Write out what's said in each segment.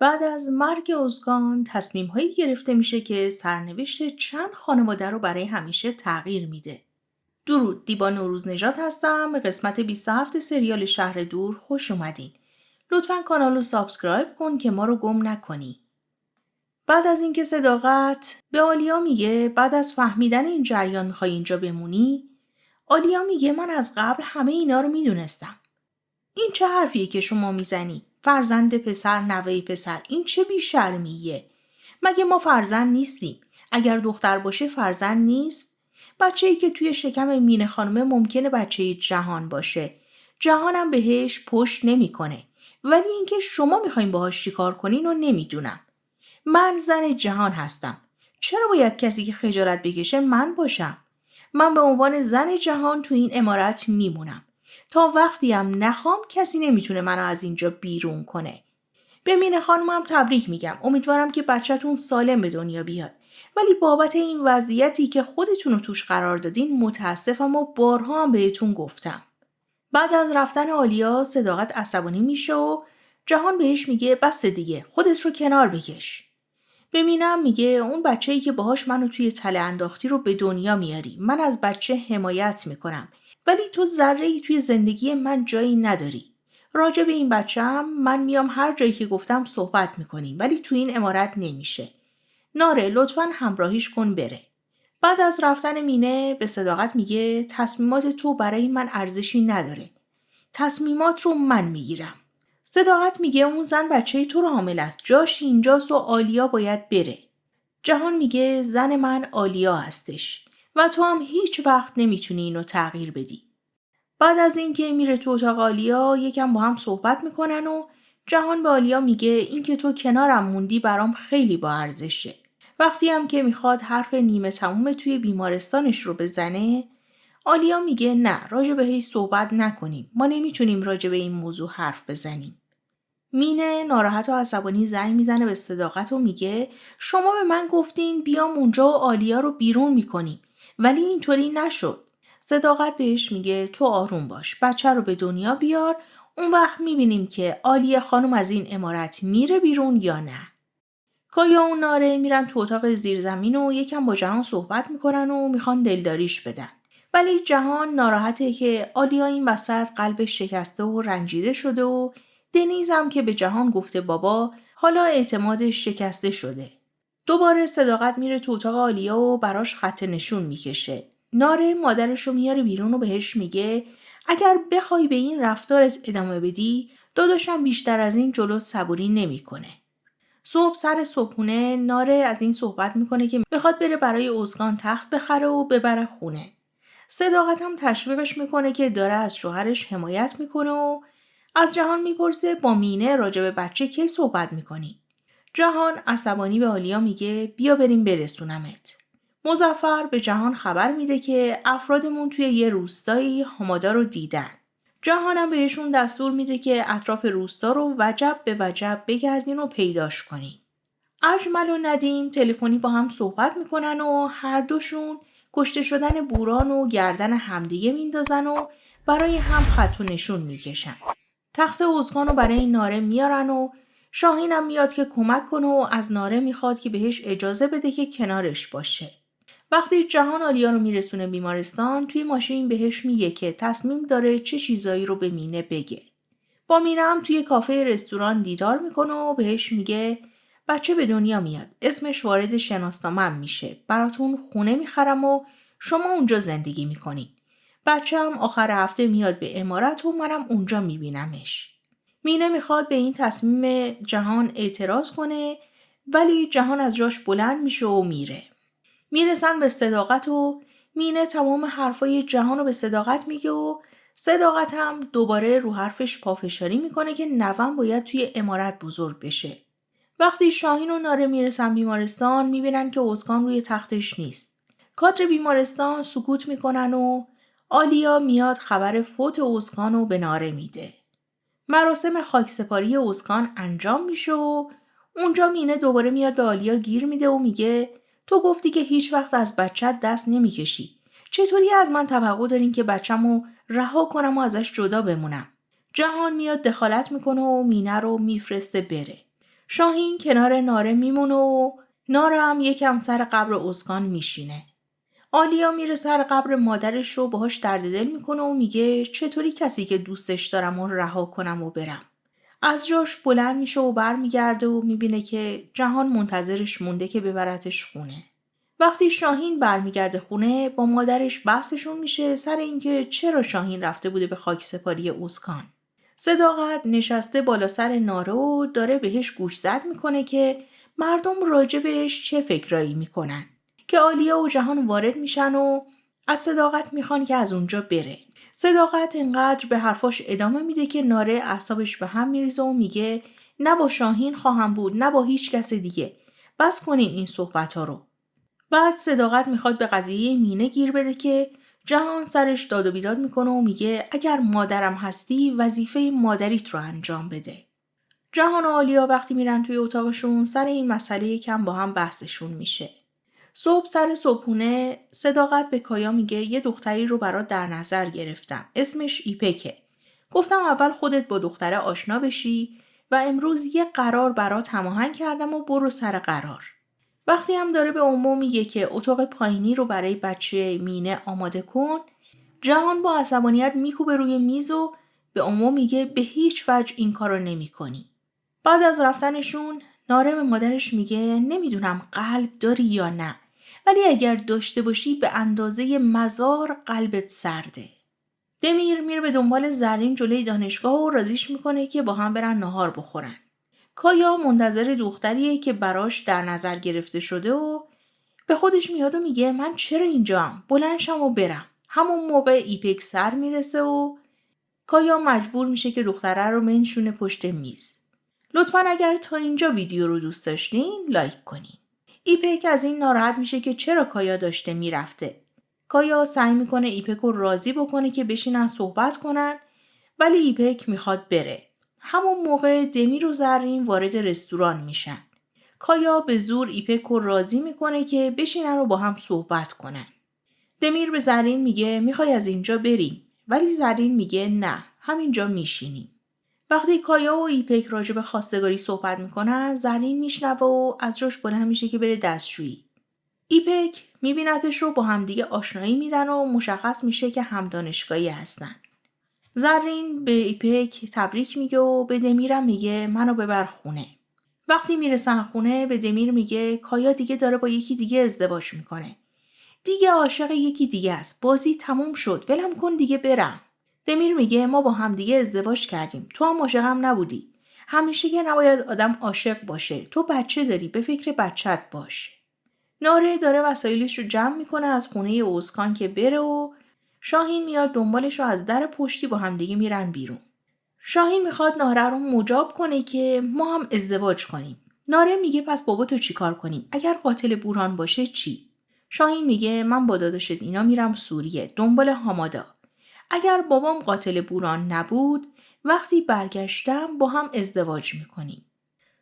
بعد از مرگ ازگان تصمیم‌هایی گرفته میشه که سرنوشت چند خانواده رو برای همیشه تغییر میده. درود، دیبا نوروز نژاد هستم. به قسمت 27 سریال شهر دور خوش اومدین. لطفاً کانال رو سابسکرایب کن که ما رو گم نکنی. بعد از اینکه صداقت به آلیا میگه بعد از فهمیدن این جریان میخوای اینجا بمونی، آلیا میگه من از قبل همه اینا رو میدونستم. این چه حرفیه که شما میزنی؟ فرزند پسر، نوه پسر، این چه بی‌شرمیه؟ مگه ما فرزند نیستیم؟ اگر دختر باشه فرزند نیست؟ بچه‌ای که توی شکم مینه خانمه ممکنه بچه جهان باشه. جهانم بهش پشت نمیکنه. ولی اینکه شما میخواین باهاش چیکار کنین رو نمیدونم. من زن جهان هستم. چرا باید کسی که خجالت بکشه من باشم؟ من به عنوان زن جهان تو این عمارت میمونم. تا وقتیم نخوام کسی نمیتونه منو از اینجا بیرون کنه. به مینه خانمم تبریک میگم. امیدوارم که بچه‌تون سالم به دنیا بیاد. ولی بابت این وضعیتی که خودتون رو توش قرار دادین متاسفم و بارها هم بهتون گفتم. بعد از رفتن آلیا صداقت عصبانی میشه و جهان بهش میگه بس دیگه، خودت رو کنار بکش. به مینم میگه اون بچه‌ای که باهاش منو توی تله انداختی رو به دنیا میاری. من از بچه حمایت میکنم. ولی تو ذره‌ای توی زندگی من جایی نداری. راجع به این بچه‌م من میام هر جایی که گفتم صحبت میکنیم، ولی توی این عمارت نمیشه. ناره لطفاً همراهیش کن بره. بعد از رفتن مینه به صداقت میگه تصمیمات تو برای من ارزشی نداره. تصمیمات رو من میگیرم. صداقت میگه اون زن بچه تو رو حامل است. جاش اینجاست و آلیا باید بره. جهان میگه زن من آلیا هستش و تو هم هیچ وقت نمیتونی اینو تغییر بدی. بعد از اینکه میره تو اتاق آلیا یکم با هم صحبت میکنن و جهان به آلیا میگه اینکه تو کنارم موندی برام خیلی با ارزشه. وقتی هم که میخواد حرف نیمه تموم توی بیمارستانش رو بزنه، آلیا میگه نه، راجع بهش صحبت نکنیم. ما نمیتونیم راجع به این موضوع حرف بزنیم. مینه ناراحت و عصبانی زنگ میزنه به صداقت و میگه شما به من گفتین بیام اونجا و آلیا رو بیرون میکنیم، ولی اینطوری نشد. صداقت بهش میگه تو آروم باش، بچه رو به دنیا بیار، اون وقت میبینیم که آلیا خانم از این عمارت میره بیرون یا نه. کایا و ناره میرن تو اتاق زیرزمین و یکم با جهان صحبت میکنن و میخوان دلداریش بدن. ولی جهان ناراحته که آلیا این وسط قلبش شکسته و رنجیده شده و دنیز هم که به جهان گفته بابا حالا اعتمادش شکسته شده. دوباره صداقت میره تو اتاق آلیا و براش خط نشون میکشه. ناره مادرشو میاره بیرون و بهش میگه اگر بخوای به این رفتارت ادامه بدی داداشم بیشتر از این جلو صبوری نمیکنه. صبح سر صبحونه ناره از این صحبت میکنه که میخواد بره برای ازگان تخت بخره و ببره خونه. صداقت هم تشویقش میکنه که داره از شوهرش حمایت میکنه و از جهان میپرسه با مینه راجع به بچه کی صحبت میکنی؟ جهان عصبانی به آلیا میگه بیا بریم برسونمت. مظفر به جهان خبر میده که افرادمون توی یه روستایی حمادا رو دیدن. جهانم بهشون دستور میده که اطراف روستا رو وجب به وجب بگردین و پیداش کنین. اجمل و ندیم تلفنی با هم صحبت میکنن و هر دوشون کشته شدن بوران و گردن همدیگه میندازن و برای هم خط و نشون میکشن. تخت ازگان رو برای ناره میارن و شاهینم میاد که کمک کنه و از ناره میخواد که بهش اجازه بده که کنارش باشه. وقتی جهان آلیا رو میرسونه بیمارستان توی ماشین بهش میگه که تصمیم داره چه چیزایی رو به مینه بگه. با مینه هم توی کافه رستوران دیدار میکنه و بهش میگه بچه به دنیا میاد. اسمش وارد شناسنامه‌ام میشه. براتون خونه میخرم و شما اونجا زندگی میکنین. بچه هم آخر هفته میاد به عمارت و منم اونجا میبینمش. مینه میخواد به این تصمیم جهان اعتراض کنه ولی جهان از جاش بلند میشه و میره. میرسن به صداقت و مینه تمام حرفای جهان رو به صداقت میگه و صداقت هم دوباره رو حرفش پافشاری میکنه که نوام باید توی عمارت بزرگ بشه. وقتی شاهین و ناره میرسن بیمارستان میبینن که ازگان روی تختش نیست. کادر بیمارستان سکوت میکنن و آلیا میاد خبر فوت ازگان رو به ناره میده. مراسم خاکسپاری ازگان انجام میشه و اونجا مینه دوباره میاد به آلیا گیر میده و میگه تو گفتی که هیچ وقت از بچت دست نمیکشی. چطوری از من توقع دارین که بچه‌مو رها کنم و ازش جدا بمونم؟ جهان میاد دخالت میکنه و مینه رو میفرسته بره. شاهین کنار ناره میمونه و ناره هم یکم سر قبر اسکان میشینه. آلیا میره سر قبر مادرش رو باهاش درد دل میکنه و میگه چطوری کسی که دوستش دارم اون رها کنم و برم. از جاش بلند میشه و برمیگرده و میبینه که جهان منتظرش مونده که ببرتش خونه. وقتی شاهین برمیگرده خونه با مادرش بحثشون میشه سر اینکه چرا شاهین رفته بوده به خاکسپاری اسکان. صداقت نشسته بالا سر ناره و داره بهش گوشزد میکنه که مردم راجع بهش چه فکرایی میکنن که آلیا و جهان وارد میشن و از صداقت میخوان که از اونجا بره. صداقت انقدر به حرفاش ادامه میده که ناره اعصابش به هم میریزه و میگه نه با شاهین خواهم بود نه با هیچ کس دیگه. بس کنین این صحبت ها رو. بعد صداقت میخواد به قضیه مینه گیر بده که جهان سرش داد و بیداد میکنه و میگه اگر مادرم هستی وظیفه مادریت رو انجام بده. جهان و آلیا وقتی میرن توی اتاقشون سر این مسئله یکم با هم بحثشون میشه. صبح سر صبحونه صداقت به کایا میگه یه دختری رو برات در نظر گرفتم. اسمش ایپکه. گفتم اول خودت با دختره آشنا بشی و امروز یه قرار برات هماهنگ کردم و برو سر قرار. وقتی هم داره به امو میگه که اتاق پایینی رو برای بچه مینه آماده کن، جهان با عصبانیت میکوبه روی میز و به امو میگه به هیچ وجه این کارو نمی‌کنی. بعد از رفتنشون ناره به مادرش میگه نمیدونم قلب داری یا نه، ولی اگر داشته باشی به اندازه مزار قلبت سرده. دمیر میره به دنبال زرین جلوی دانشگاه و رازیش میکنه که با هم برن نهار بخورن. کایا منتظر دختریه که براش در نظر گرفته شده و به خودش میاد و میگه من چرا اینجام؟ بلند شم و برم. همون موقع ایپک سر میرسه و کایا مجبور میشه که دختره رو منشونه پشت میز. لطفاً اگر تا اینجا ویدیو رو دوست داشتین لایک کنین. ایپک از این ناراحت میشه که چرا کایا داشته میرفته. کایا سعی میکنه ایپک رو راضی بکنه که بشینن صحبت کنن ولی ایپک میخواد بره. همون موقع دمیر و زرین وارد رستوران میشن. کایا به زور ایپک رو راضی میکنه که بشینن و با هم صحبت کنن. دمیر به زرین میگه میخوای از اینجا بریم ولی زرین میگه نه همینجا میشینیم. وقتی کایا و ایپک راجع به خواستگاری صحبت میکنن زرین میشنوه و از جاش بلند میشه که بره دستشویی. ایپک میبینتش رو با همدیگه آشنایی میدن و مشخص میشه که هم دانشگاهی هستن. زرین به ایپک تبریک میگه و به دمیرم میگه منو ببر خونه. وقتی میرسن خونه به دمیر میگه کایا دیگه داره با یکی دیگه ازدواج میکنه. دیگه عاشق یکی دیگه است. بازی تموم شد. ولم کن دیگه برم. دمیر میگه ما با هم دیگه ازدواج کردیم. تو هم عاشقم نبودی. همیشه که نباید آدم عاشق باشه. تو بچه داری. به فکر بچت باش. ناره داره وسایلش رو جمع میکنه از خونه اسکان که بره و شاهین میاد دنبالش رو از در پشتی با هم دیگه میرن بیرون. شاهین میخواد ناره رو مجاب کنه که ما هم ازدواج کنیم. ناره میگه پس بابا تو چی کار کنیم؟ اگر قاتل بوران باشه چی؟ شاهین میگه من با داداشت اینا میرم سوریه دنبال حمادا. اگر بابام قاتل بوران نبود وقتی برگشتم با هم ازدواج میکنیم.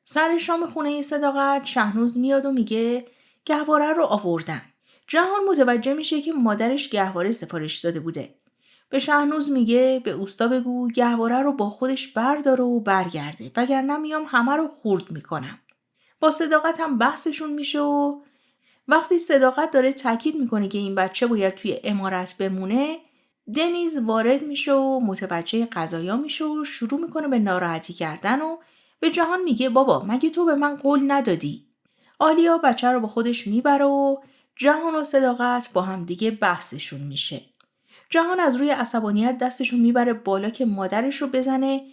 سر شام خونه صداقت شهنوز میاد و میگه گهواره رو آوردن. جهان متوجه میشه که مادرش گهواره سفارش داده بوده. به شهنوز میگه به اوستا بگو گهواره رو با خودش برداره و برگرده وگرنه میام همه رو خورد میکنم. با صداقت هم بحثشون میشه و وقتی صداقت داره تاکید میکنه که این بچه باید توی امارت بمونه دنیز وارد میشه و متوجه قضایا میشه و شروع میکنه به ناراحتی کردن و به جهان میگه بابا مگه تو به من قول ندادی؟ آلیا بچه رو با خودش میبره و جهان و صداقت با هم دیگه بحثشون میشه. جهان از روی عصبانیت دستشو میبره بالا که مادرش رو بزنه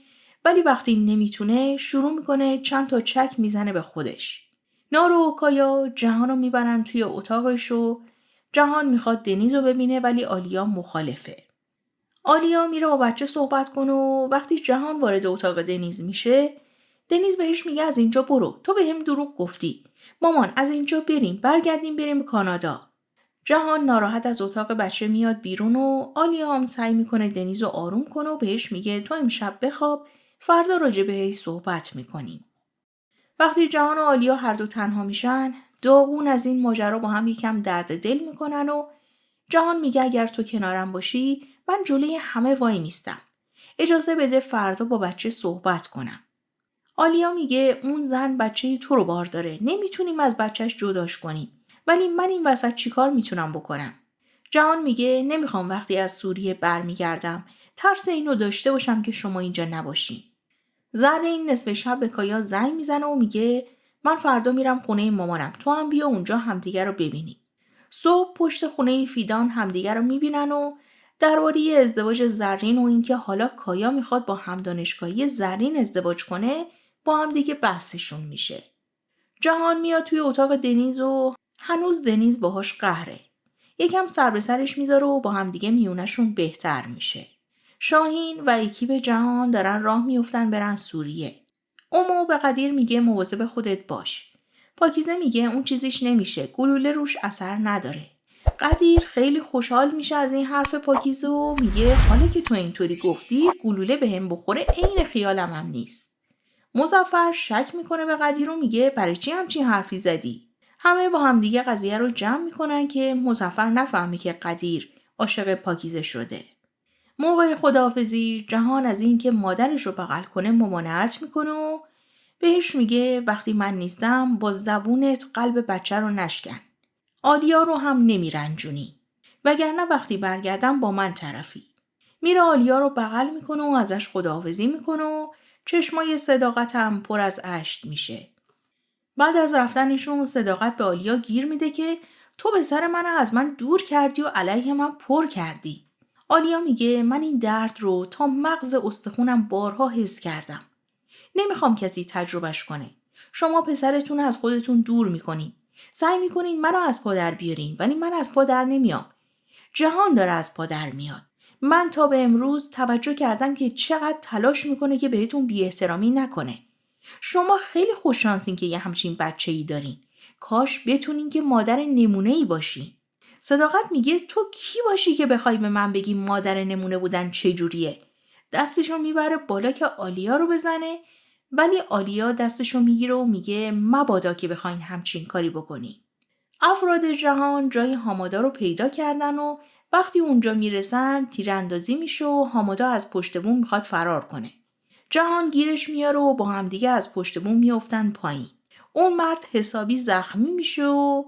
ولی وقتی نمیتونه شروع میکنه چند تا چک میزنه به خودش. نارو و کایا جهان رو میبرن توی اتاقش و جهان میخواد دنیز رو ببینه ولی آلیا مخالفه. آلیا میره با بچه صحبت کنه و وقتی جهان وارد اتاق دنیز میشه دنیز بهش میگه از اینجا برو تو به هم دروغ گفتی. مامان از اینجا بریم کانادا. جهان ناراحت از اتاق بچه میاد بیرون و آلیا هم سعی میکنه دنیز رو آروم کنه و بهش میگه تو امشب بخواب فردا راجع بهش صحبت میکنیم. وقتی جهان و آلیا هر دو تنها میشن داغون از این ماجرا با هم یکم درد دل میکنن و جهان میگه اگر تو کنارم باشی من جلوی همه وای میستم. اجازه بده فردا با بچه صحبت کنم. آلیا میگه اون زن بچه تو رو بار داره. نمیتونیم از بچهش جداش کنیم. ولی من این وسط چیکار میتونم بکنم؟ جهان میگه نمیخوام وقتی از سوریه برمیگردم ترس اینو داشته باشم که شما اینجا نباشین. زرین نصف شب به کایا زنگ میزنه و میگه من فردا میرم خونه مامانم. تو هم بیا اونجا همدیگه رو ببینیم. صبح پشت خونه فیدان همدیگه رو میبینن و درباره ازدواج زرین و اینکه حالا کایا میخواد با همدانشگاهی زرین ازدواج کنه با همدیگه بحثشون میشه. جهان میاد توی اتاق دنیز و هنوز دنیز باهاش قهره. یکم سر به سرش میذاره و با همدیگه میونشون بهتر میشه. شاهین و اکیپ جهان دارن راه میفتن برن سوریه. اومو به قدیر میگه مواظب خودت باش. پاکیزه میگه اون چیزیش نمیشه. گلوله روش اثر نداره. قدیر خیلی خوشحال میشه از این حرف پاکیزه و میگه حالا که تو اینطوری گفتی گلوله بهم بخوره عین خیالم هم نیست. مظفر شک میکنه به قدیر و میگه برای چی همچین حرفی زدی؟ همه با هم دیگه قضیه رو جمع میکنن که مظفر نفهمه که قدیر عاشق پاکیزه شده. موقع خداحافظی جهان از این که مادرش رو بغل کنه ممانعت میکنه و بهش میگه وقتی من نیستم با زبونت قلب بچه رو نشکن. آلیا رو هم نمیرنجونی. وگرنه وقتی برگردم با من طرفی. میره آلیا رو بغل میکنه و ازش خداحافظی میکنه و چشمای صداقت هم پر از اشک میشه. بعد از رفتنشون صداقت به آلیا گیر میده که تو پسر من از من دور کردی و علیه من پر کردی. آلیا میگه من این درد رو تا مغز استخونم بارها حس کردم. نمیخوام کسی تجربهش کنه. شما پسرتون از خودتون دور میکنین. سعی میکنین منو از پا در بیارین ولی من از پا در نمیام. جهان داره از پا در میاد. من تا به امروز توجه کردم که چقدر تلاش میکنه که بهتون بی احترامی نکنه. شما خیلی خوششانسین که یه همچین بچه‌ای دارین. کاش بتونین که مادر نمونه‌ای باشین. صداقت میگه تو کی باشی که بخوای به من بگی مادر نمونه بودن چجوریه؟ دستشو میبره بالا که آلیا رو بزنه ولی آلیا دستشو میگیره و میگه مبادا که بخواین همچین کاری بکنین. افراد جهان جای حامادا رو پیدا کردن و وقتی اونجا میرسن تیراندازی میشه و حامادا از پشت بوم میخواد فرار کنه. جهان گیرش میاره و با همدیگه از پشت بوم میافتن پایین. اون مرد حسابی زخمی میشه و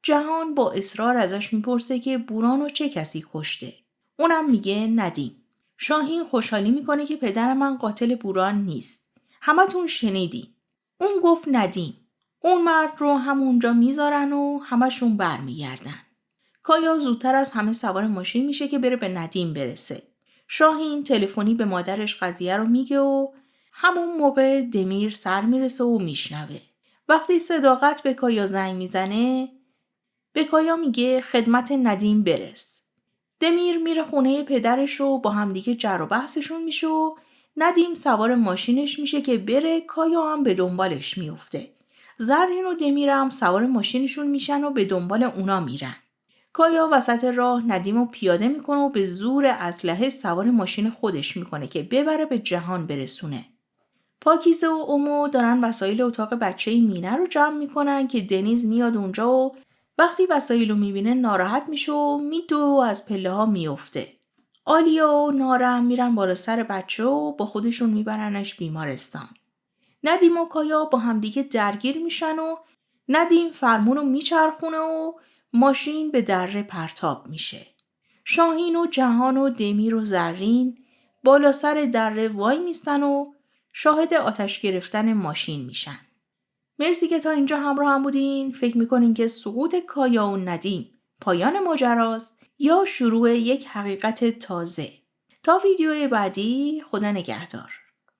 جهان با اصرار ازش میپرسه که بورانو چه کسی کشته. اونم میگه ندیم. شاهین خوشحالی میکنه که پدر من قاتل بوران نیست. همتون شنیدین. اون گفت ندیم. اون مرد رو همونجا میذارن و همشون برمیگردن. کایا زودتر از همه سوار ماشین میشه که بره به ندیم برسه. شاهین تلفنی به مادرش قضیه رو میگه و همون موقع دمیر سر میرسه و میشنوه. وقتی صداقت به کایا زنگ میزنه به کایا میگه خدمت ندیم برس. دمیر میره خونه پدرش و با همدیگه جر و بحثشون میشه و ندیم سوار ماشینش میشه که بره. کایا هم به دنبالش میفته. زرین و دمیر هم سوار ماشینشون میشن و به دنبال اونا میرن. کایا وسط راه ندیم رو پیاده میکنه و به زور اسلحه سوار ماشین خودش میکنه که ببره به جهان برسونه. پاکیزه و اومو دارن وسایل اتاق بچه مینه رو جمع میکنن که دنیز میاد اونجا و وقتی وسایل رو میبینه ناراحت میشه و میدو از پله ها میفته. آلیا و نارم میرن بالا سر بچه و با خودشون میبرنش بیمارستان. ندیم و کایا با همدیگه درگیر میشن و ندیم فرمون رو میچرخونه و ماشین به دره پرتاب میشه. شاهین و جهان و دمیر و زرین بالا سر دره وای میستن و شاهد آتش گرفتن ماشین میشن. مرسی که تا اینجا همراه هم بودین. فکر میکنین که سقوط کایا و ندیم پایان ماجراست یا شروع یک حقیقت تازه؟ تا ویدیوی بعدی خدا نگهدار.